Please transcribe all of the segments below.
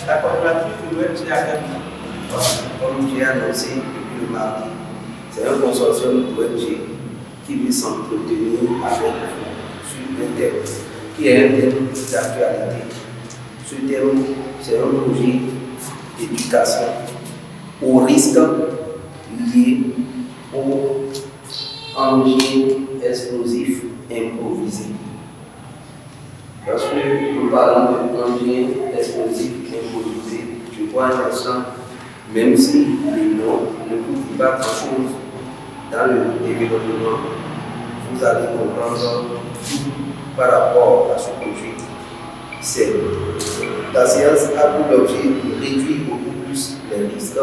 La coopérative c'est avec nous. Comme j'ai annoncé depuis le mardi, c'est un consortium d'ONG qui veut s'entretenir avec vous sur un thème qui est un thème d'actualité. Ce thème, c'est un projet d'éducation aux risques liés aux engins explosifs improvisés. Parce que nous parlons d'engins explosifs improvisés, je crois un instant, même si le nom ne couvre pas grand-chose dans le développement, vous allez comprendre tout par rapport à ce projet. La science a pour l'objet de réduire beaucoup plus les risques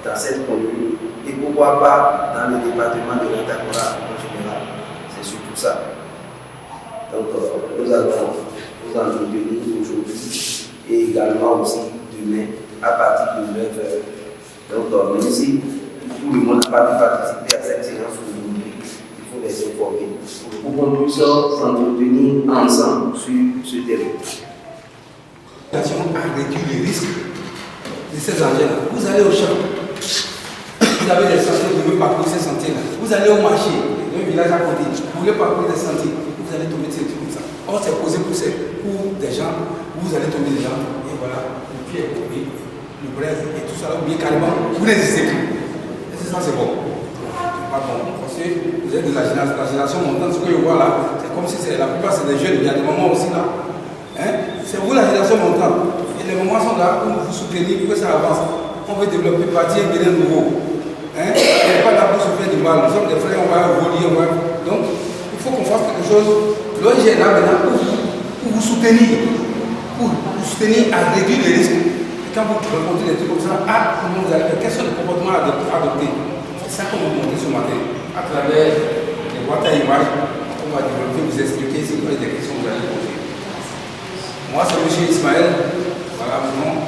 dans cette commune et pourquoi pas dans le département de l'Antakora en général. C'est surtout ça. Donc nous allons nous entretenir aujourd'hui et également aussi demain à partir de 9h. Donc même si tout le monde n'a pas pu participer à cette séance aujourd'hui, il faut les informer pour qu'on puisse s'entretenir ensemble sur ce thème. À réduire les risques de ces engins. Vous allez au champ, vous avez des sentiers, vous voulez parcourir ces sentiers-là. Vous allez au marché, dans un village à côté, vous voulez parcourir des sentiers, vous allez tomber sur des trucs comme ça. Or, c'est posé pour des gens, vous allez tomber des gens, et voilà, le pied est coupé, le bras et tout ça, là, vous oubliez carrément, vous n'existez plus. Et c'est ça, c'est bon. Pas bon, parce que vous êtes de la génération montante, ce que je vois là, c'est comme si la plupart c'est des jeunes, il y a des mamans aussi là. Hein? C'est vous la génération montante. Et les moments sont là pour vous soutenir, pour que ça avance. On veut développer, partir et bien nouveau. Hein? On n'est pas là pour se faire du mal. Nous sommes des frères, on va voler, Donc, il faut qu'on fasse quelque chose. L'ONG est là maintenant pour vous soutenir. Pour vous soutenir à réduire les risques. Et quand vous rencontrez des trucs comme ça, comment vous allez faire? Quels sont les comportements à adopter? C'est ça qu'on va montrer ce matin. À travers les boîtes à images, on va développer, vous expliquer si vous avez des questions, vous allez poser. Moi, c'est M. Ismaël. Voilà mon nom.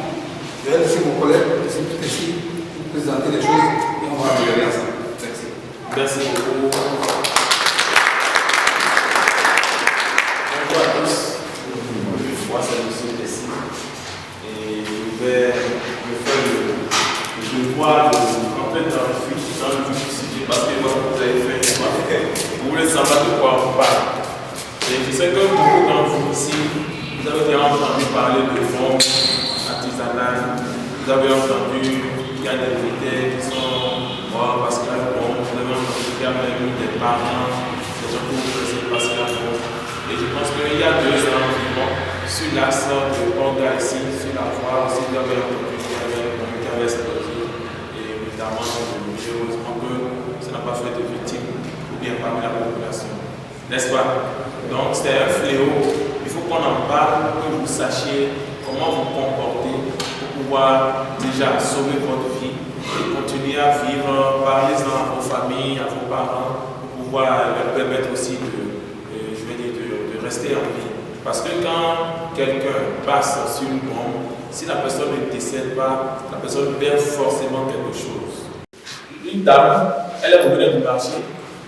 Je vais laisser vos collègues ici pour présenter les choses et on va regarder ensemble. Merci. Merci beaucoup. Bonjour à tous. Moi, c'est M. Tessie. Et je vais faire le devoir de rentrer dans le sujet parce que vous avez fait une fois. Vous voulez savoir de quoi on parle. Et je sais que beaucoup d'entre vous ici, vous avez déjà entendu parler de fonds artisanales, vous avez entendu qu'il y a des militaires qui sont morts parce qu'il y a le bon, vous avez entendu qu'il y a même des parents, des gens qui vous laissent parce qu'il y a le bon. Et je pense qu'il y a 2 ans environ, sur l'axe de Orga ici, sur la voie aussi, vous avez entendu qu'il y avait un qui avait explosé, et notamment heureusement que ça n'a pas fait de victimes, ou bien parmi la population. N'est-ce pas? Donc c'est un fléau. Il faut qu'on en parle, que vous sachiez comment vous comporter pour pouvoir déjà sauver votre vie et continuer à vivre, parlez-en à vos familles, à vos parents, pour pouvoir leur permettre aussi de rester en vie. Parce que quand quelqu'un passe sur une bombe, si la personne ne décède pas, la personne perd forcément quelque chose. Une dame, elle est revenue du marché,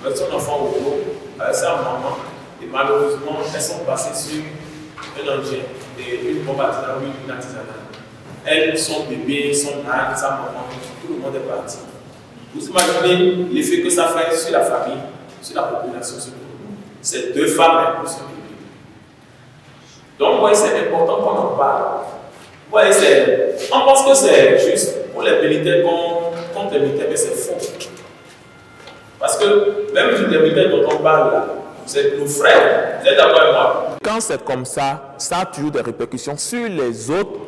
avec son enfant au dos, avec sa maman. Et malheureusement, elles sont passées sur un engin et une bombe artisanale, une artisanale. Elle, son bébé, son âne, sa maman, tout le monde est parti. Vous imaginez l'effet que ça fait sur la famille, sur la population, sur tout le monde. C'est 2 femmes et plus un bébé. Donc, vous voyez, c'est important qu'on en parle. Vous voyez, on pense que c'est juste pour les militaires contre les militaires, mais c'est faux. Parce que même les militaires dont on parle là, c'est nos frères. Vous êtes d'accord avec moi? Quand c'est comme ça a toujours des répercussions sur les autres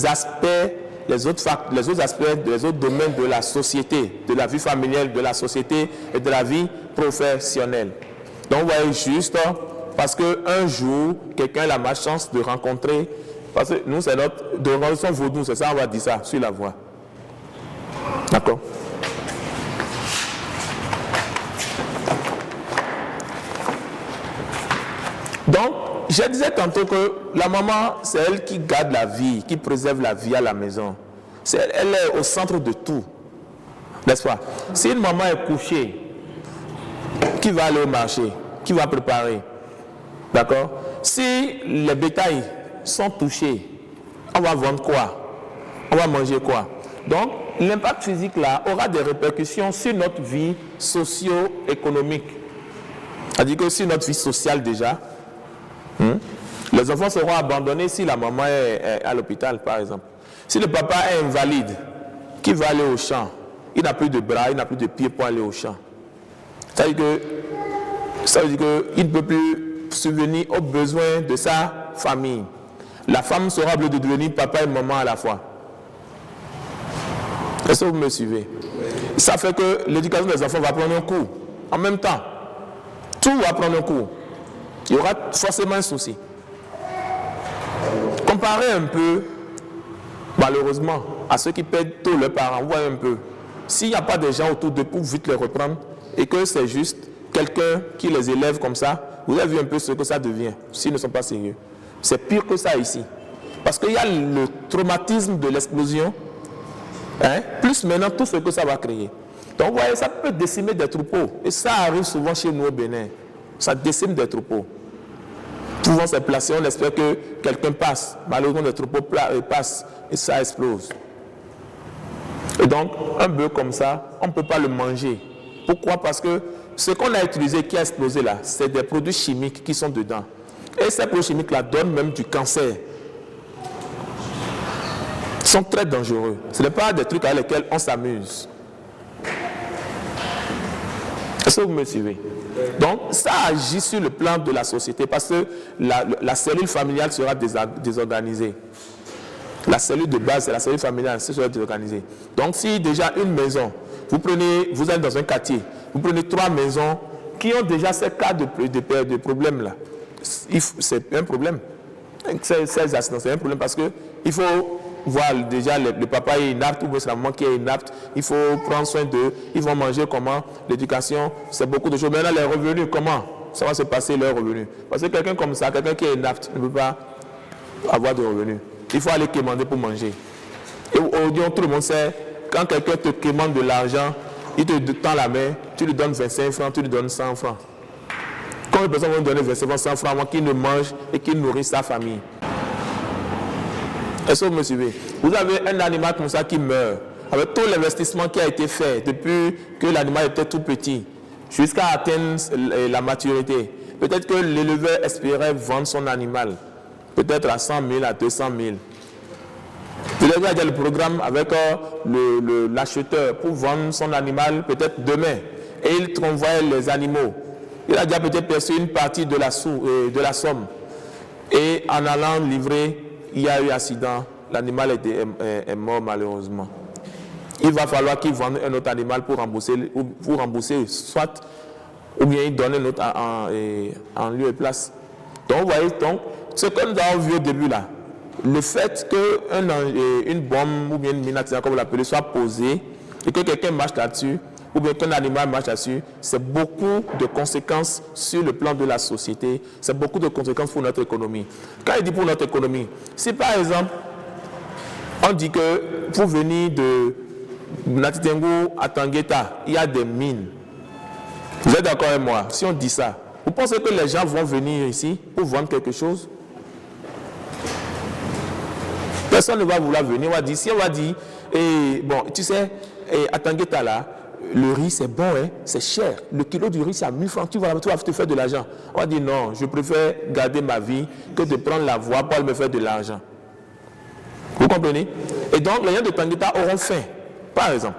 aspects, les autres domaines de la société, de la vie familiale, de la société et de la vie professionnelle. Donc, vous voyez, juste parce qu'un jour, quelqu'un a la malchance de rencontrer, parce que nous, c'est de rencontrer son vaudou, c'est ça, on va dire ça, sur la voie. D'accord? Donc, je disais tantôt que la maman, c'est elle qui garde la vie, qui préserve la vie à la maison. Elle est au centre de tout. N'est-ce pas? Si une maman est couchée, qui va aller au marché? Qui va préparer? D'accord? Si les bétails sont touchés, on va vendre quoi? on va manger quoi? Donc, l'impact physique là aura des répercussions sur notre vie socio-économique. C'est-à-dire que sur notre vie sociale déjà, les enfants seront abandonnés si la maman est à l'hôpital, par exemple. Si le papa est invalide, qui va aller au champ? Il n'a plus de bras, il n'a plus de pieds pour aller au champ. Ça veut dire qu'il ne peut plus subvenir aux besoins de sa famille. La femme sera obligée de devenir papa et maman à la fois. Est-ce que vous me suivez? Ça fait que l'éducation des enfants va prendre un coup. En même temps, tout va prendre un coup. Il y aura forcément un souci. Comparez un peu, malheureusement, à ceux qui perdent tous leurs parents. Vous voyez un peu. S'il n'y a pas de gens autour d'eux pour vite les reprendre et que c'est juste quelqu'un qui les élève comme ça, vous avez vu un peu ce que ça devient s'ils ne sont pas sérieux. C'est pire que ça ici. Parce qu'il y a le traumatisme de l'explosion, plus maintenant tout ce que ça va créer. Donc vous voyez, ça peut décimer des troupeaux. Et ça arrive souvent chez nous au Bénin. Ça décime des troupeaux. Souvent c'est placé, on espère que quelqu'un passe. Malheureusement, les troupeaux passent et ça explose. Et donc, un bœuf comme ça, on ne peut pas le manger. Pourquoi? Parce que ce qu'on a utilisé, qui a explosé là, c'est des produits chimiques qui sont dedans. Et ces produits chimiques-là donnent même du cancer. Ils sont très dangereux. Ce n'est pas des trucs avec lesquels on s'amuse. Est-ce que vous me suivez? Donc, ça agit sur le plan de la société parce que la cellule familiale sera désorganisée. La cellule de base, c'est la cellule familiale, c'est sera désorganisée. Donc, si déjà une maison, vous êtes dans un quartier, vous prenez 3 maisons qui ont déjà ces cas de problème là, c'est un problème. Ces accidents, c'est un problème parce qu'il faut voir déjà le papa est inapte ou c'est la maman qui est inapte, il faut prendre soin d'eux, ils vont manger comment, l'éducation, c'est beaucoup de choses. Maintenant, les revenus, comment ça va se passer leurs revenus? Parce que quelqu'un comme ça, quelqu'un qui est inapte, ne peut pas avoir de revenus. Il faut aller quémander pour manger. Et aujourd'hui, tout le monde sait, quand quelqu'un te quémande de l'argent, il te tend la main, tu lui donnes 25 francs, tu lui donnes 100 francs. Combien de personnes vont donner 25 francs, 100 francs avant qu'il ne mange et qu'il nourrisse sa famille? Est-ce que vous me suivez? Vous avez un animal comme ça qui meurt, avec tout l'investissement qui a été fait depuis que l'animal était tout petit, jusqu'à atteindre la maturité. Peut-être que l'éleveur espérait vendre son animal, peut-être à 100 000, à 200 000. Peut-être qu'il y a le programme avec l'acheteur pour vendre son animal peut-être demain. Et il convoie les animaux. Il a déjà peut-être perçu une partie de la somme. Et en allant livrer, il y a eu accident. L'animal est mort malheureusement. Il va falloir qu'il vende un autre animal pour rembourser soit, ou bien il donne un autre en lieu et place. Donc vous voyez, ce que nous avons vu au début là, le fait qu'une bombe ou bien une mine accident, comme vous l'appelez, soit posée et que quelqu'un marche là-dessus, ou bien qu'un animal marche là-dessus, c'est beaucoup de conséquences sur le plan de la société, c'est beaucoup de conséquences pour notre économie. Quand il dit pour notre économie, si par exemple, on dit que pour venir de Natitengo à Tangueta, il y a des mines. Vous êtes d'accord avec moi? Si on dit ça, vous pensez que les gens vont venir ici pour vendre quelque chose? Personne ne va vouloir venir. On va dire, si on va dire, bon, tu sais, à Tangueta là, le riz c'est bon, hein, c'est cher. Le kilo du riz c'est à 1000 francs. Tu vas te faire de l'argent. On va dire non, je préfère garder ma vie que de prendre la voie pour me faire de l'argent. Vous comprenez? Et donc les gens de Tangueta auront faim, par exemple.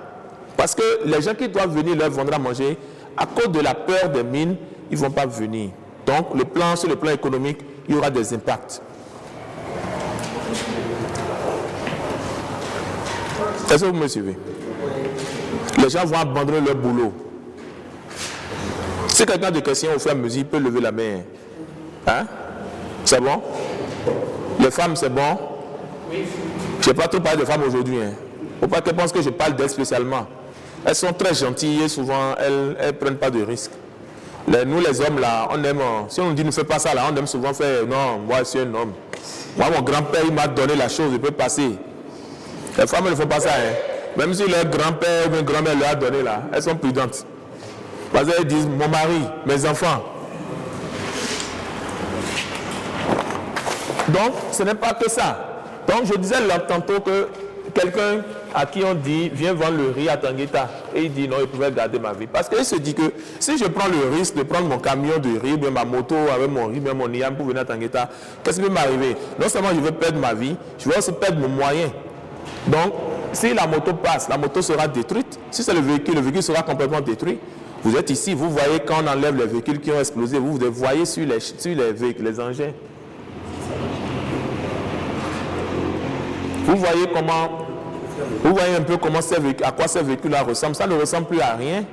Parce que les gens qui doivent venir leur vendre à manger, à cause de la peur des mines, ils ne vont pas venir. Donc sur le plan économique, il y aura des impacts. Est-ce que vous me suivez? Les gens vont abandonner leur boulot. Si quelqu'un de question au fur et à mesure, il peut lever la main. Hein? C'est bon? Les femmes, c'est bon? Je n'ai pas trop parlé de femmes aujourd'hui. Hein. Faut pas qu'elles pensent que je parle d'elles spécialement. Elles sont très gentilles et souvent, elles ne prennent pas de risques. Nous, les hommes, là, on aime... Si on nous dit ne fais pas ça, là, on aime souvent faire... Non, moi, je suis un homme. Moi, mon grand-père, il m'a donné la chose, je peux passer. Les femmes ne font pas ça. Hein. Même si leur grand-père ou une grand-mère leur a donné, là, elles sont prudentes. Parce qu'elles disent, mon mari, mes enfants. Donc, ce n'est pas que ça. Donc, je disais là tantôt que quelqu'un à qui on dit viens vendre le riz à Tangueta et il dit non, il pouvait garder ma vie. Parce qu'il se dit que si je prends le risque de prendre mon camion de riz, bien ma moto avec mon riz, bien mon IAM pour venir à Tangueta, qu'est-ce qui peut m'arriver? Non seulement je vais perdre ma vie, je vais aussi perdre mon moyen. Donc, si la moto passe, la moto sera détruite. Si c'est le véhicule sera complètement détruit. Vous êtes ici, vous voyez quand on enlève les véhicules qui ont explosé, vous voyez sur les véhicules, les engins. Vous voyez un peu comment à quoi ces véhicules-là ressemblent. Ça ne ressemble plus à rien.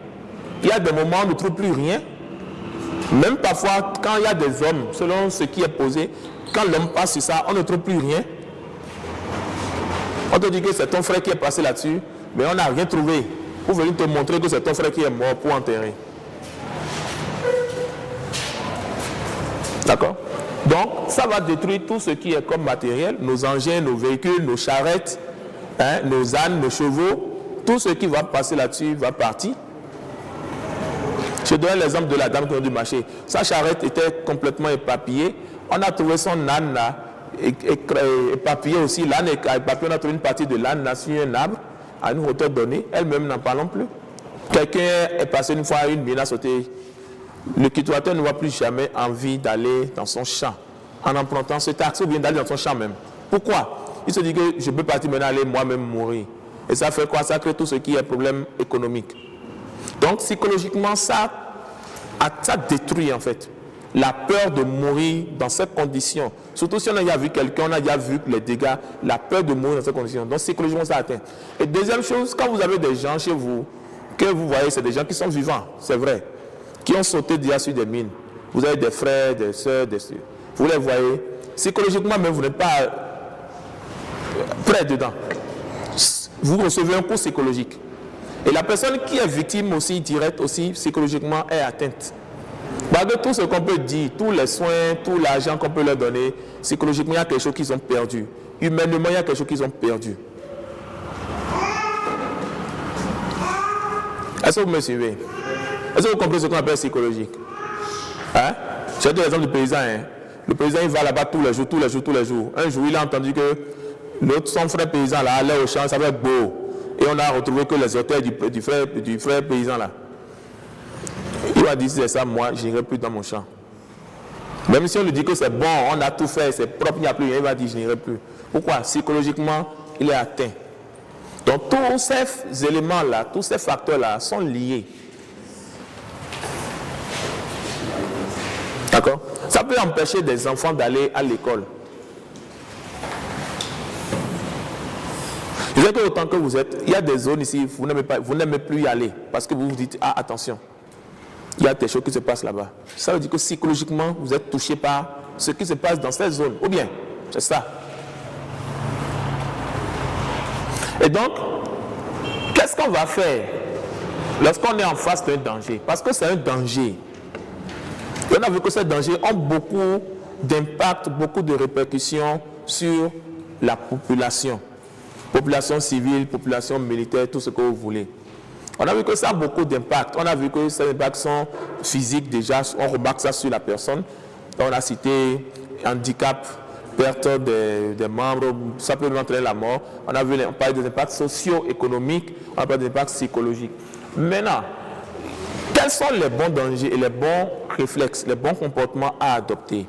Il y a des moments où on ne trouve plus rien. Même parfois, quand il y a des hommes, selon ce qui est posé, quand l'homme passe sur ça, on ne trouve plus rien. On te dit que c'est ton frère qui est passé là-dessus, mais on n'a rien trouvé. Pour venir te montrer que c'est ton frère qui est mort pour enterrer. D'accord? Donc, ça va détruire tout ce qui est comme matériel, nos engins, nos véhicules, nos charrettes, nos ânes, nos chevaux. Tout ce qui va passer là-dessus va partir. Je donne l'exemple de la dame qui a dû marcher. Sa charrette était complètement éparpillée. On a trouvé son âne là, éparpillé aussi. L'âne éparpillé, on a trouvé une partie de l'âne là sur un arbre, à une hauteur donnée. Elle-même n'en parlons plus. Quelqu'un est passé une fois, une mine a sauté. Le cultivateur n'aura plus jamais envie d'aller dans son champ en empruntant ce taxi ou bien d'aller dans son champ même. Pourquoi? Il se dit que je peux partir maintenant aller moi-même mourir. Et ça fait quoi? Ça crée tout ce qui est problème économique. Donc psychologiquement, ça détruit en fait la peur de mourir dans ces conditions. Surtout si on a déjà vu quelqu'un, on a déjà vu les dégâts, la peur de mourir dans ces conditions. Donc psychologiquement, ça atteint. Et deuxième chose, quand vous avez des gens chez vous, que vous voyez, c'est des gens qui sont vivants, c'est vrai, qui ont sauté déjà sur des mines. Vous avez des frères, des soeurs, vous les voyez. Psychologiquement, même vous n'êtes pas prêt dedans. Vous recevez un coup psychologique. Et la personne qui est victime aussi, directe aussi, psychologiquement, est atteinte. Malgré tout ce qu'on peut dire, tous les soins, tout l'argent qu'on peut leur donner, psychologiquement, il y a quelque chose qu'ils ont perdu. Humainement, il y a quelque chose qu'ils ont perdu. Est-ce que vous me suivez? Est-ce que vous comprenez ce qu'on appelle psychologique? Hein? J'ai donné l'exemple du paysan. Hein? Le paysan, il va là-bas tous les jours. Un jour, il a entendu que son frère paysan là, allait au champ, ça va être beau. Et on a retrouvé que les orteils du frère paysan là. Il va dire, c'est ça, moi, je n'irai plus dans mon champ. Même si on lui dit que c'est bon, on a tout fait, c'est propre, il n'y a plus rien, il va dire, je n'irai plus. Pourquoi? Psychologiquement, il est atteint. Donc, tous ces éléments-là, tous ces facteurs-là sont liés. D'accord? Ça peut empêcher des enfants d'aller à l'école. Je sais que autant que vous êtes, il y a des zones ici, vous n'aimez plus y aller parce que vous vous dites, ah attention, il y a des choses qui se passent là-bas. Ça veut dire que psychologiquement, vous êtes touché par ce qui se passe dans ces zones. Ou bien, c'est ça. Et donc, qu'est-ce qu'on va faire lorsqu'on est en face d'un danger? Parce que c'est un danger. Et on a vu que ces dangers ont beaucoup d'impact, beaucoup de répercussions sur la population. Population civile, population militaire, tout ce que vous voulez. On a vu que ça a beaucoup d'impact. On a vu que ces impacts sont physiques déjà. On remarque ça sur la personne. On a cité handicap, perte des membres, ça peut entraîner la mort. On a vu on parle des impacts socio-économiques, on a parlé des impacts psychologiques. Maintenant, quels sont les bons dangers et les bons réflexes, les bons comportements à adopter?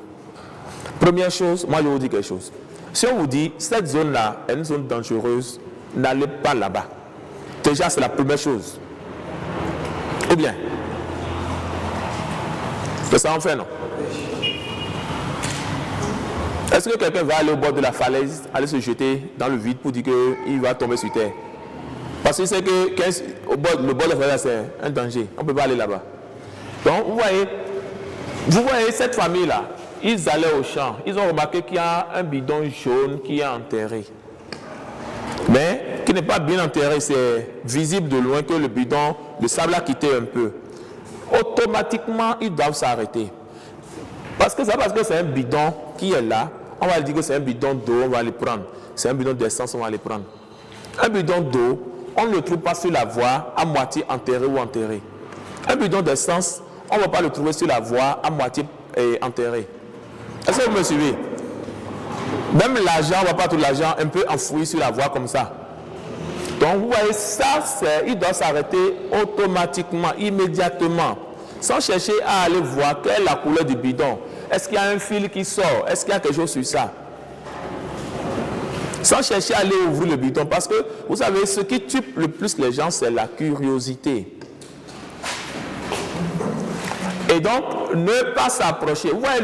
Première chose, moi je vous dis quelque chose. Si on vous dit, cette zone-là est une zone dangereuse, n'allez pas là-bas. Déjà, c'est la première chose. Ou bien, c'est ça on fait, non? Est-ce que quelqu'un va aller au bord de la falaise, aller se jeter dans le vide pour dire qu'il va tomber sur terre? Parce qu'il sait que le bord de la falaise, c'est un danger. On ne peut pas aller là-bas. Donc, vous voyez cette famille-là, ils allaient au champ. Ils ont remarqué qu'il y a un bidon jaune qui est enterré. Mais qui n'est pas bien enterré, c'est visible de loin que le bidon, le sable a quitté un peu. Automatiquement, ils doivent s'arrêter. Parce que c'est un bidon qui est là, on va dire que c'est un bidon d'eau, on va le prendre. C'est un bidon d'essence, on va le prendre. Un bidon d'eau, on ne le trouve pas sur la voie à moitié enterré ou enterré. Un bidon d'essence, on ne va pas le trouver sur la voie à moitié enterré. Est-ce que vous me suivez? Même l'argent, on ne va pas tout l'argent un peu enfoui sur la voie comme ça. Donc vous voyez, ça, il doit s'arrêter automatiquement, immédiatement, sans chercher à aller voir quelle est la couleur du bidon. Est-ce qu'il y a un fil qui sort? Est-ce qu'il y a quelque chose sur ça? Sans chercher à aller ouvrir le bidon, parce que vous savez, ce qui tue le plus les gens, c'est la curiosité. Et donc, ne pas s'approcher. Vous voyez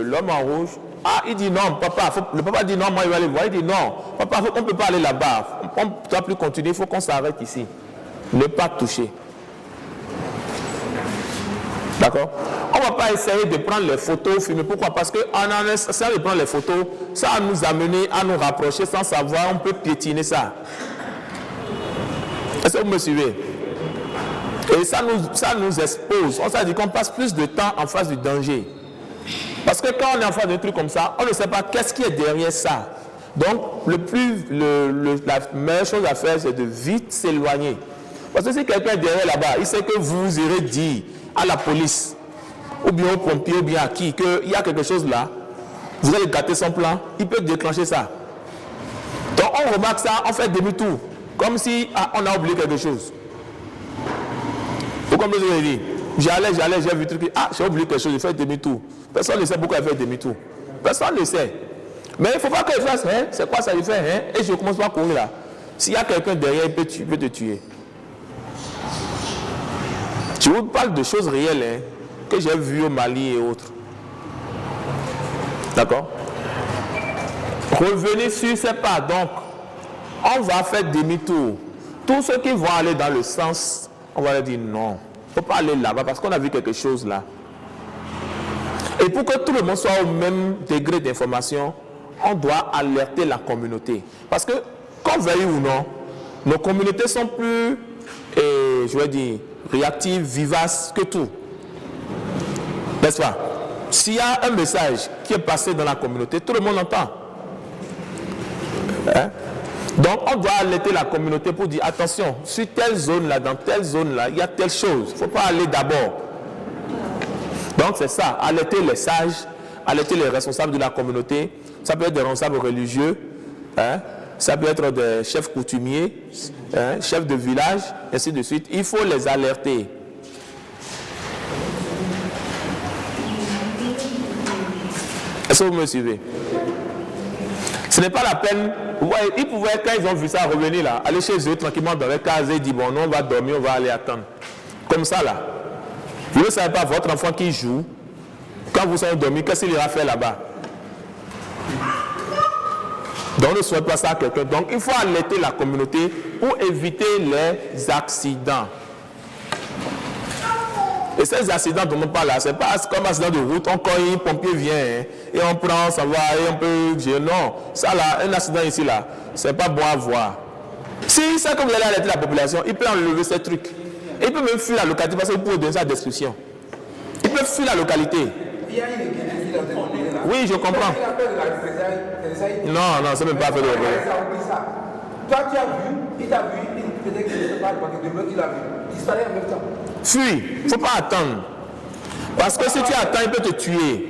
l'homme en rouge? Ah, il dit non, papa. Le papa dit non, moi, il va aller voir. Il dit non, papa, on ne peut pas aller là-bas. On ne doit plus continuer, il faut qu'on s'arrête ici. Ne pas toucher. D'accord? On ne va pas essayer de prendre les photos, filmer. Pourquoi? Parce qu'en essayant de prendre les photos, ça va nous amener à nous rapprocher sans savoir, on peut piétiner ça. Est-ce que vous me suivez? Et ça nous expose. On s'est dit qu'on passe plus de temps en face du danger. Parce que quand on est en face d'un truc comme ça, on ne sait pas qu'est-ce qui est derrière ça. Donc, la meilleure chose à faire, c'est de vite s'éloigner. Parce que si quelqu'un est derrière là-bas, il sait que vous irez dire à la police, ou bien aux pompiers, ou bien à qui, qu'il y a quelque chose là, vous allez gâter son plan, il peut déclencher ça. Donc, on remarque ça, on fait demi-tour, comme si on a oublié quelque chose. Ou comme je l'ai dit, j'allais, j'ai vu le truc, j'ai oublié quelque chose, j'ai fait demi-tour. Personne ne sait pourquoi il fait demi-tour. Personne ne sait. Mais il ne faut pas qu'il fasse, c'est quoi ça, il fait, et je commence pas à courir là. S'il y a quelqu'un derrière, il peut te tuer. Je vous parle de choses réelles que j'ai vues au Mali et autres. D'accord? Revenez sur ces pas. Donc, on va faire demi-tour. Tous ceux qui vont aller dans le sens, on va leur dire non. Il ne faut pas aller là-bas parce qu'on a vu quelque chose là. Et pour que tout le monde soit au même degré d'information, on doit alerter la communauté. Parce que, qu'on veuille ou non, nos communautés sont plus, je vais dire, réactives, vivaces que tout. N'est-ce pas? S'il y a un message qui est passé dans la communauté, tout le monde l'entend. Hein? Donc, on doit alerter la communauté pour dire, attention, sur telle zone-là, dans telle zone-là, il y a telle chose. Il ne faut pas aller d'abord. Donc, c'est ça, alerter les sages, alerter les responsables de la communauté. Ça peut être des responsables religieux, hein? Ça peut être des chefs coutumiers, hein? Chefs de village, ainsi de suite. Il faut les alerter. Est-ce que vous me suivez? Ce n'est pas la peine. Ouais, ils pouvaient, quand ils ont vu ça, revenir là, aller chez eux tranquillement dans les cases et dire bon, non, on va dormir, on va aller attendre. Comme ça là. Vous ne savez pas votre enfant qui joue, quand vous serez dormi, qu'est-ce qu'il ira faire là-bas? Donc ne souhaite pas ça à quelqu'un. Donc il faut alerter la communauté pour éviter les accidents. Et ces accidents dont on parle là, ce n'est pas comme un accident de route, on cogne, un pompier vient et on prend, ça va, et on peut dire non. Ça là, un accident ici là, ce n'est pas bon à voir. Si c'est comme vous allez alerter la population, il peut enlever ces trucs. Et il peut même fuir la localité parce qu'il peut donner sa description. Il peut fuir la localité. Oui, je comprends. Non, non, c'est même pas fait de représailles. Toi, tu as vu, il t'a vu, peut-être qu'il ne sait pas, demain qu'il a vu. Il disparaît en même temps. Fuis, il ne faut pas attendre. Parce que si tu attends, il peut te tuer.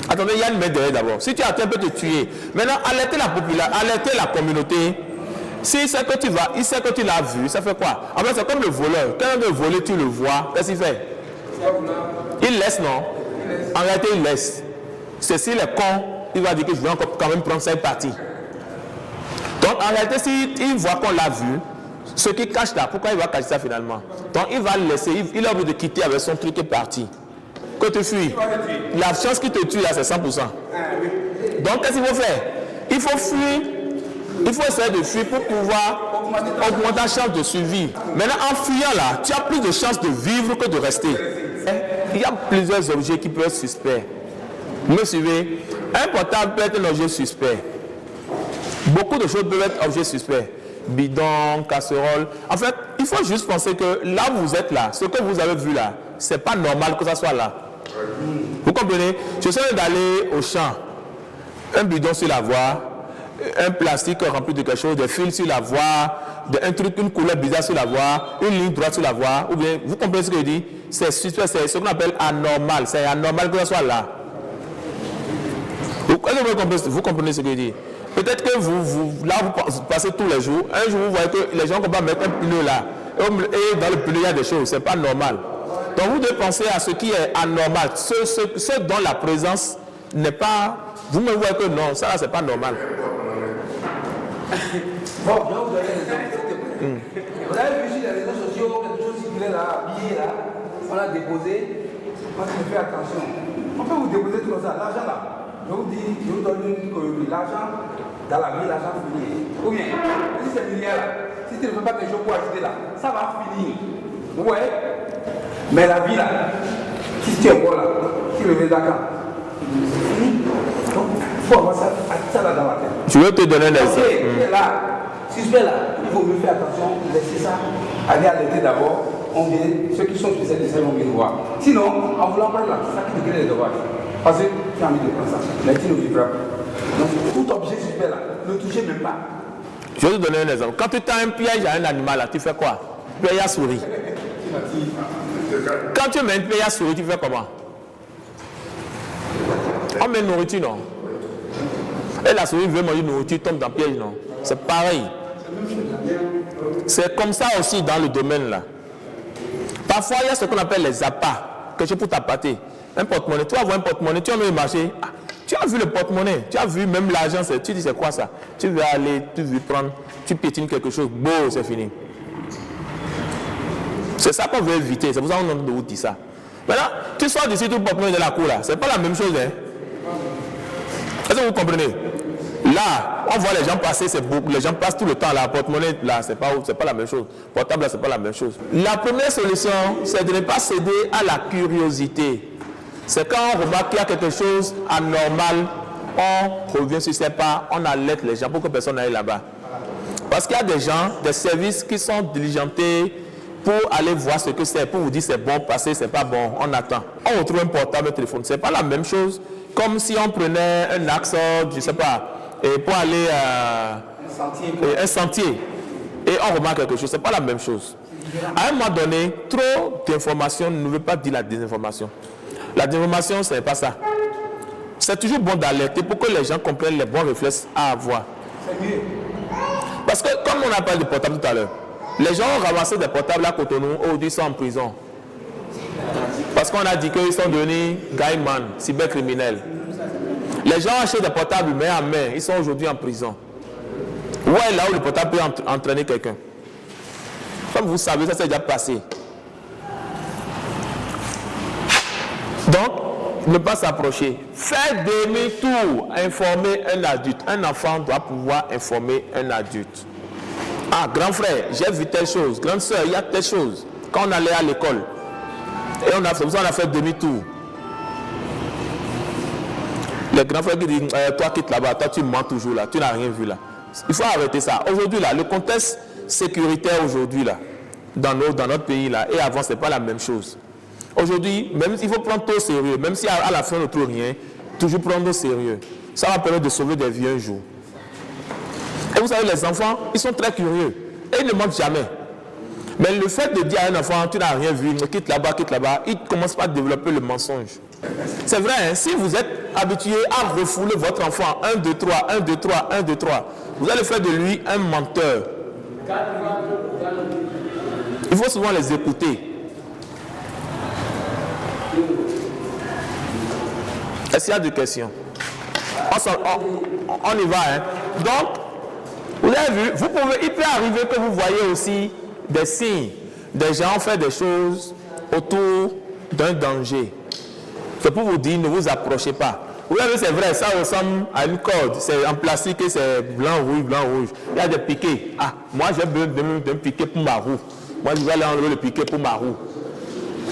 Attendez, il y a une main derrière d'abord. Si tu attends, il peut te tuer. Maintenant, alerter la population, alerter la communauté. Si c'est que tu vas, il sait que tu l'as vu, ça fait quoi? En fait, c'est comme le voleur. Quand il veut voler, tu le vois, qu'est-ce qu'il fait? Il laisse, non? En réalité, il laisse. C'est s'il est con, il va dire que je vais encore quand même prendre cette partie. Donc, en réalité, s'il voit qu'on l'a vu, ce qui cache là, pourquoi il va cacher ça finalement? Donc, il va le laisser, il a envie de quitter avec son truc et parti. Que tu fuis. La chance qui te tue là, c'est 100%. Donc, qu'est-ce qu'il faut faire? Il faut fuir. Il faut essayer de fuir pour pouvoir augmenter la chance de survivre. Maintenant, en fuyant là, tu as plus de chances de vivre que de rester. Il y a plusieurs objets qui peuvent être suspects. Vous me suivez? Un portable peut être un objet suspect. Beaucoup de choses peuvent être objets suspects. Bidon, casserole. En fait, il faut juste penser que là où vous êtes là, ce que vous avez vu là, c'est pas normal que ça soit là. Vous comprenez? Je suis d'aller au champ. Un bidon sur la voie. Un plastique rempli de quelque chose, des fils sur la voie, un truc, une couleur bizarre sur la voie, une ligne droite sur la voie, ou bien, vous comprenez ce que je dis? C'est ce qu'on appelle anormal, c'est anormal que ça soit là. Vous comprenez ce que je dis? Peut-être que là, vous passez tous les jours. Un jour, vous voyez que les gens ne vont pas mettre un pneu là. Et dans le pneu, il y a des choses. Ce n'est pas normal. Donc, vous devez penser à ce qui est anormal. Ce dont la présence n'est pas... Vous me voyez que non, ça, ce n'est pas normal. Bon, je vais vous donner un exemple. Vous avez vu sur les réseaux sociaux, quelque chose circulait là, billet là, on l'a déposé. Moi, je fais attention. On peut vous déposer tout ça, l'argent là. Je vous dis, je vous donne l'argent dans la vie, l'argent finit. Ou bien, si c'est milliard là, si tu ne fais pas quelque chose pour acheter là, ça va finir. Vous voyez? Mais la vie là, si tu es bon là, tu reviens d'accord. C'est fini. Donc, il faut avoir ça là dans la tête. Je vais te donner un exemple. Ok, là, suspect là, il faut mieux faire attention, laisser ça, aller à l'été d'abord. On vient, ceux qui sont spécialisés vont venir voir. Sinon, en voulant prendre là, c'est ça qui te crée les dommages. Parce que tu as envie de prendre ça, mais tu ne vivras pas. Donc, tout objet suspect là, ne touchez même pas. Je vais te donner un exemple. Quand tu as un piège à un animal, là, tu fais quoi? Piège à souris. Quand tu mets un piège à souris, tu fais comment? On met une nourriture, non? Et la souris veut manger une nourriture, tombe dans le piège, non? C'est pareil. C'est comme ça aussi dans le domaine là. Parfois, il y a ce qu'on appelle les appâts, quelque chose pour t'appâter. Un porte-monnaie, tu vas voir un porte-monnaie, tu vas aller au marché. Ah, tu as vu le porte-monnaie, tu as vu même l'argent, tu dis c'est quoi ça? Tu veux aller, tu veux prendre, tu piétines quelque chose, bon, c'est fini. C'est ça qu'on veut éviter, c'est pour ça qu'on vous dit ça. Maintenant, tu sors d'ici tout le porte-monnaie de la cour là, c'est pas la même chose, hein? Est-ce que vous comprenez? Là, on voit les gens passer, les gens passent tout le temps là, porte-monnaie là, c'est pas la même chose. Portable là, c'est pas la même chose. La première solution, c'est de ne pas céder à la curiosité. C'est quand on remarque qu'il y a quelque chose anormal, on revient sur ses pas, on alerte les gens pour que personne n'aille là-bas. Parce qu'il y a des gens, des services qui sont diligentés pour aller voir ce que c'est, pour vous dire c'est bon, passer, c'est pas bon, on attend. On retrouve un portable, un téléphone, c'est pas la même chose comme si on prenait un axe, je sais pas, et pour aller un sentier et on remarque quelque chose, c'est pas la même chose. À un moment donné, trop d'informations ne veut pas dire la désinformation. La désinformation, ce n'est pas ça. C'est toujours bon d'alerter pour que les gens comprennent les bons réflexes à avoir. C'est mieux. Parce que comme on a parlé de portable tout à l'heure, les gens ont ramassé des portables à Cotonou, aujourd'hui ils sont en prison. Parce qu'on a dit qu'ils sont devenus gaiman, cybercriminels. Les gens achètent des portables main à main, ils sont aujourd'hui en prison. Ouais, là où le portable peut entraîner quelqu'un. Comme vous savez, ça s'est déjà passé. Donc, ne pas s'approcher. Faire demi-tour, informer un adulte. Un enfant doit pouvoir informer un adulte. Ah, grand frère, j'ai vu telle chose. Grande soeur, il y a telle chose. Quand on allait à l'école, et on a fait demi-tour. Le grand frère qui dit, toi quitte là-bas, toi tu mens toujours là, tu n'as rien vu là. Il faut arrêter ça. Aujourd'hui là, le contexte sécuritaire aujourd'hui là, dans notre pays là, et avant c'est pas la même chose. Aujourd'hui, même il faut prendre tout au sérieux, même si à la fin on ne trouve rien, toujours prendre au sérieux. Ça va permettre de sauver des vies un jour. Et vous savez, les enfants, ils sont très curieux. Et ils ne mentent jamais. Mais le fait de dire à un enfant, tu n'as rien vu, quitte là-bas, il ne commence pas à développer le mensonge. C'est vrai, hein, si vous êtes habitué à refouler votre enfant, 1, 2, 3, 1, 2, 3, 1, 2, 3, vous allez faire de lui un menteur. Il faut souvent les écouter. Est-ce qu'il y a des questions? On y va. Hein? Donc, vous avez vu, il peut arriver que vous voyez aussi des signes. Des gens font des choses autour d'un danger. C'est pour vous dire, ne vous approchez pas. Vous avez vu, c'est vrai, ça ressemble à une corde. C'est en plastique et c'est blanc, rouge. Il y a des piquets. Ah, moi j'ai besoin d'un piquet pour ma roue. Moi je vais aller enlever le piquet pour ma roue.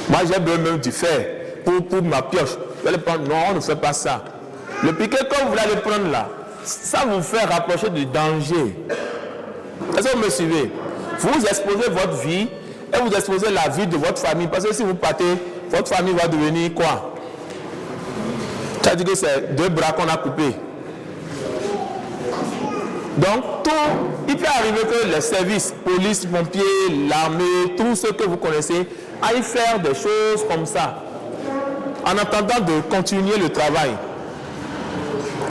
Moi j'ai besoin même du fer pour ma pioche. Je vais le prendre. Non, on ne fait pas ça. Le piquet, quand vous allez le prendre là, ça vous fait rapprocher du danger. Est-ce que vous me suivez? Vous exposez votre vie et vous exposez la vie de votre famille. Parce que si vous partez, votre famille va devenir quoi? Ça dit que c'est 2 bras qu'on a coupés. Donc, il peut arriver que les services, police, pompiers, l'armée, tous ceux que vous connaissez, aillent faire des choses comme ça, en attendant de continuer le travail.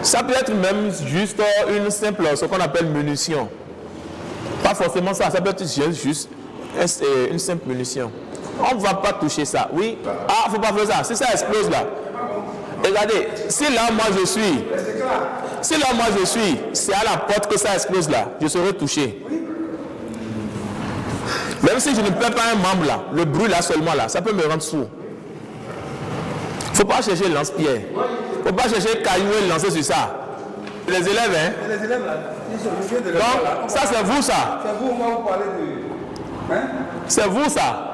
Ça peut être même juste une simple, ce qu'on appelle munition. Pas forcément ça, ça peut être juste une simple munition. On ne va pas toucher ça. Oui. Ah, il ne faut pas faire ça. Si ça explose là. Regardez, si là moi je suis, c'est à la porte que ça explose là, je serai touché. Même si je ne perds pas un membre là, le bruit là seulement là, ça peut me rendre sourd. Il ne faut pas chercher lance-pierre. Il ne faut pas chercher caillou et lancer sur ça. Les élèves, hein? Les élèves là, ils viennent de donc, ça c'est vous ça. C'est vous, on va vous parler de. Hein? C'est vous ça.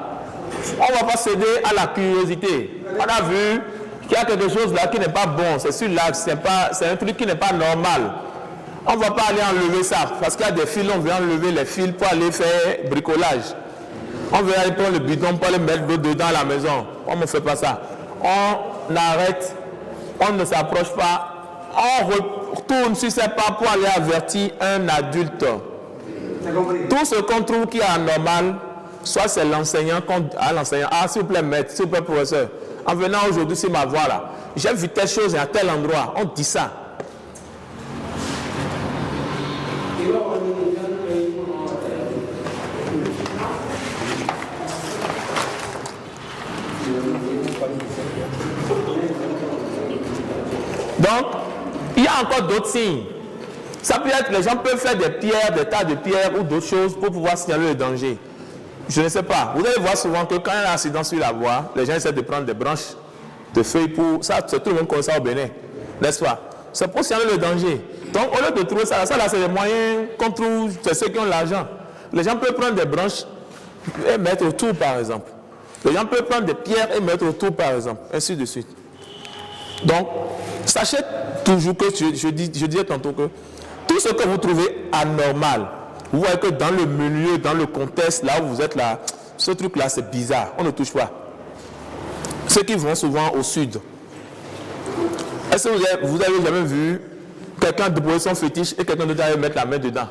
On ne va pas céder à la curiosité. On a vu qu'il y a quelque chose là qui n'est pas bon. C'est sur l'axe, c'est un truc qui n'est pas normal. On ne va pas aller enlever ça. Parce qu'il y a des fils, on veut enlever les fils pour aller faire bricolage. On veut aller prendre le bidon pour aller mettre l'eau dedans à la maison. On ne fait pas ça. On arrête, on ne s'approche pas. On retourne sur ses pas pour aller avertir un adulte. Tout ce qu'on trouve qui est anormal, soit c'est l'enseignant, ah s'il vous plaît maître, s'il vous plaît professeur, en venant aujourd'hui sur ma voie là, j'ai vu telle chose à tel endroit, on dit ça. Donc, il y a encore d'autres signes. Ça peut être, les gens peuvent faire des pierres, des tas de pierres ou d'autres choses pour pouvoir signaler le danger. Je ne sais pas. Vous allez voir souvent que quand il y a un accident sur la voie, les gens essaient de prendre des branches de feuilles pour... Ça, c'est tout le monde comme ça au Bénin. N'est-ce pas? C'est pour signaler le danger. Donc, au lieu de trouver ça, là, c'est les moyens qu'on trouve, c'est ceux qui ont l'argent. Les gens peuvent prendre des branches et mettre autour, par exemple. Les gens peuvent prendre des pierres et mettre autour, par exemple. Ainsi de suite. Donc, sachez toujours que, je disais tantôt que tout ce que vous trouvez anormal, vous voyez que dans le milieu, dans le contexte, là où vous êtes là, ce truc-là, c'est bizarre. On ne touche pas. Ceux qui vont souvent au sud. Est-ce que vous avez jamais vu quelqu'un déposer son fétiche et quelqu'un d'autre aller mettre la main dedans?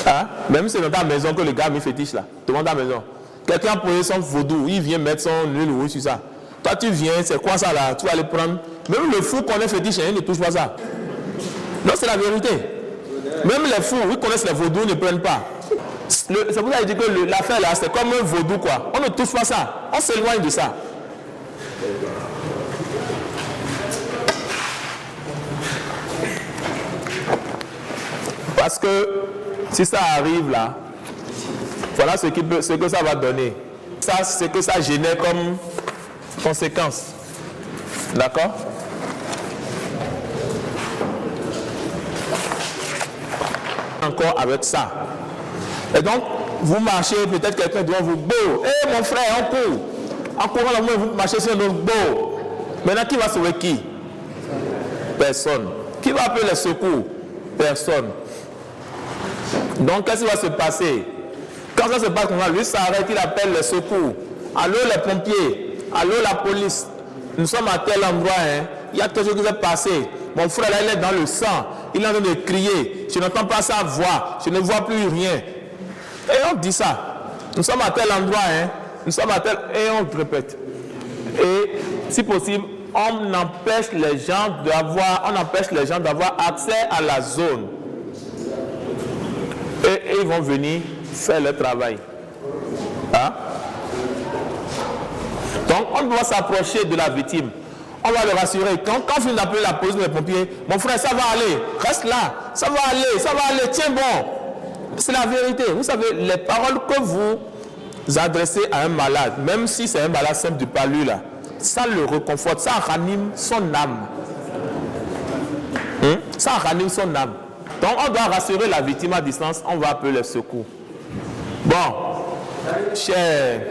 Hein? Même si c'est dans ta maison que le gars a mis fétiche là, devant ta maison. Quelqu'un a posé son vaudou, il vient mettre son huile ou sur ça. Toi tu viens, c'est quoi ça là? Tu vas aller prendre. Même le fou connaît fétiche, il ne touche pas ça. Non, c'est la vérité. Même les fous, ils connaissent les vaudous, ne prennent pas. C'est pour ça que je dis que l'affaire là, c'est comme un vaudou quoi. On ne touche pas ça. On s'éloigne de ça. Parce que si ça arrive là, voilà ce que ça va donner. Ça, c'est ce que ça génère comme conséquence. D'accord? Encore avec ça. Et donc, vous marchez, peut-être quelqu'un devant vous, beau, hé mon frère, on court. En courant là, vous marchez sur notre beau. Maintenant, qui va sauver qui? Personne. Qui va appeler les secours? Personne. Donc, qu'est-ce qui va se passer? Quand ça se passe comme ça, lui s'arrête, il appelle les secours. Allô les pompiers, allô la police. Nous sommes à tel endroit, hein. Il y a quelque chose qui s'est passé. Mon frère là, il est dans le sang. Il est en train de crier. Je n'entends pas sa voix. Je ne vois plus rien. Et on dit ça. Nous sommes à tel endroit, hein. Nous sommes à tel... Et on répète. Et si possible, on empêche les gens d'avoir accès à la zone. Et ils vont venir faire leur travail. Hein? Donc, on doit s'approcher de la victime. On va le rassurer. Quand on finit d'appeler la police ou les pompiers, mon frère, ça va aller. Reste là. Ça va aller. Tiens bon. C'est la vérité. Vous savez, les paroles que vous adressez à un malade, même si c'est un malade simple du palu, là, ça le réconforte. Ça ranime son âme. Ça ranime son âme. Donc, on doit rassurer la victime à distance. On va appeler le secours. Bon, cher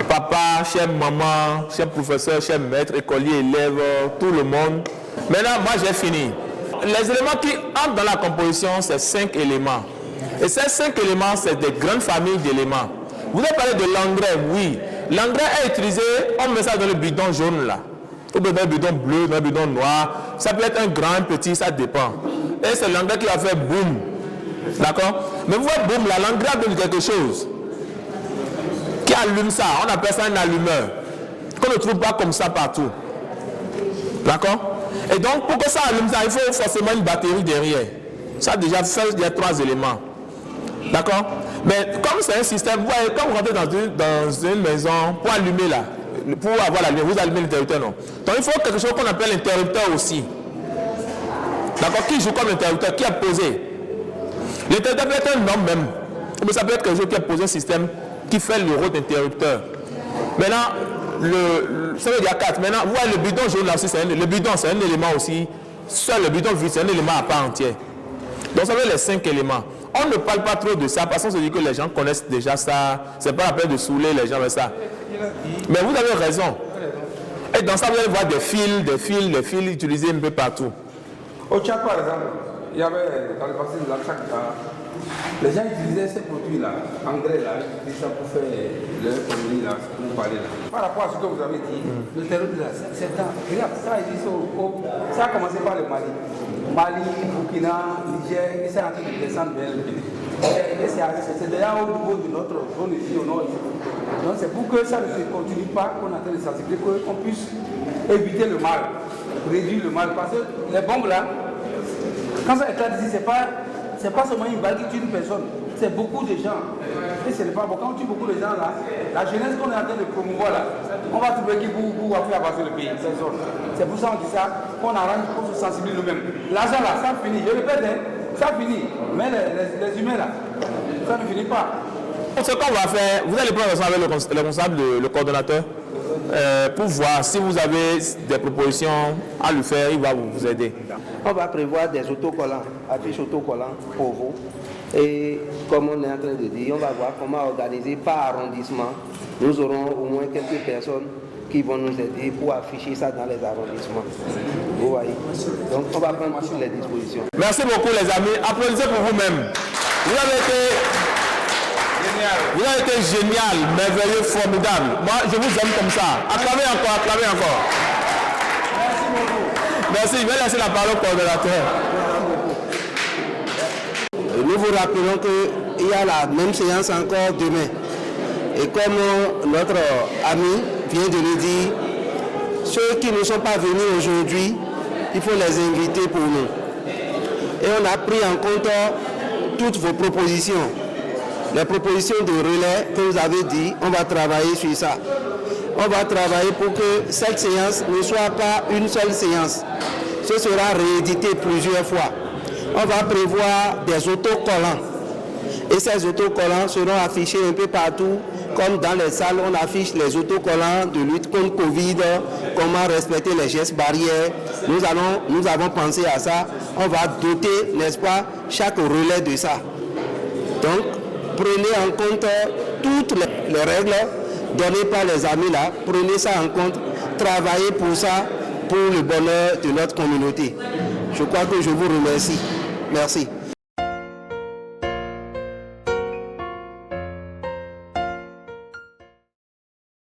papa, cher maman, cher professeur, cher maître, écolier, élève, tout le monde. Maintenant, moi, j'ai fini. Les éléments qui entrent dans la composition, c'est 5 éléments. Et ces 5 éléments, c'est des grandes familles d'éléments. Vous avez parlé de l'engrais, oui. L'engrais est utilisé, on met ça dans le bidon jaune, là. Ou dans le bidon bleu, dans le bidon noir. Ça peut être un grand, un petit, ça dépend. Et c'est l'engrais qui va faire boum. D'accord? Mais vous voyez, boum, là, l'engrais donne quelque chose. Qui allume ça, on appelle ça un allumeur. Qu'on ne trouve pas comme ça partout. D'accord? Et donc, pour que ça allume ça, il faut forcément une batterie derrière. Ça, déjà, il y a 3 éléments. D'accord? Mais comme c'est un système, vous voyez, quand vous rentrez dans une maison, pour allumer là, pour avoir la lumière, vous allumez l'interrupteur, non? Donc, il faut quelque chose qu'on appelle l'interrupteur aussi. D'accord? Qui joue comme interrupteur? Qui a posé? L'interrupteur peut être un homme même. Mais ça peut être quelque chose qui a posé un système qui fait le rôle d'interrupteur. Maintenant, ça veut dire 4. Maintenant, vous voyez le bidon jaune là aussi, le bidon c'est un élément aussi. Seul le bidon vide, c'est un élément à part entière. Donc ça veut dire les 5 éléments. On ne parle pas trop de ça parce qu'on se dit que les gens connaissent déjà ça. C'est pas la peine de saouler les gens avec ça. Mais vous avez raison. Et dans ça, vous allez voir des fils utilisés un peu partout. Au Tchad, par exemple, il y avait dans le passé de la Tchad, les gens utilisaient ces produits-là, engrais là, ils utilisaient ça pour faire leur produit là, pour vous parler là. Par rapport à ce que vous avez dit, le terrorisme là, c'est un. Regarde, ça a commencé par le Mali. Mali, Burkina, Niger, et c'est en train de descendre vers le Bénin. C'est déjà au niveau de notre zone ici au nord. Donc c'est pour que ça ne se continue pas qu'on est en train de sensibiliser, qu'on puisse éviter le mal, réduire le mal. Parce que les bombes là, quand ça éclate ici, c'est pas seulement une balle qui tue une personne, c'est beaucoup de gens. Et ce n'est pas bon. Quand on tue beaucoup de gens là, la jeunesse qu'on est en train de promouvoir là, on va trouver qui vous va faire avancer le pays. C'est pour ça qu'on dit ça, qu'on arrange pour se sensibiliser nous-mêmes. L'argent là, ça finit. Je répète, hein, ça finit. Mais les humains là, ça ne finit pas. Ce qu'on va faire, vous allez prendre avec le responsable, le coordonnateur, pour voir si vous avez des propositions à lui faire, il va vous aider. On va prévoir des autocollants, affiches autocollants pour vous. Et comme on est en train de dire, on va voir comment organiser par arrondissement. Nous aurons au moins quelques personnes qui vont nous aider pour afficher ça dans les arrondissements. Vous voyez. Donc on va prendre toutes les dispositions. Merci beaucoup les amis. Applaudissez pour vous-même. Vous avez été génial, merveilleux, formidable. Moi, je vous aime comme ça. Acclamez encore, acclamez encore. Merci beaucoup. Merci, je vais laisser la parole au coordonnateur. Nous vous rappelons qu'il y a la même séance encore demain. Et comme notre ami vient de le dire, ceux qui ne sont pas venus aujourd'hui, il faut les inviter pour nous. Et on a pris en compte toutes vos propositions. Les propositions de relais que vous avez dit, on va travailler sur ça. On va travailler pour que cette séance ne soit pas une seule séance. Ce sera réédité plusieurs fois. On va prévoir des autocollants. Et ces autocollants seront affichés un peu partout, comme dans les salles, on affiche les autocollants de lutte contre Covid, comment respecter les gestes barrières. Nous avons pensé à ça. On va doter, n'est-ce pas, chaque relais de ça. Donc, prenez en compte toutes les règles données par les amis là. Prenez ça en compte. Travaillez pour ça, pour le bonheur de notre communauté. Je crois que je vous remercie. Merci.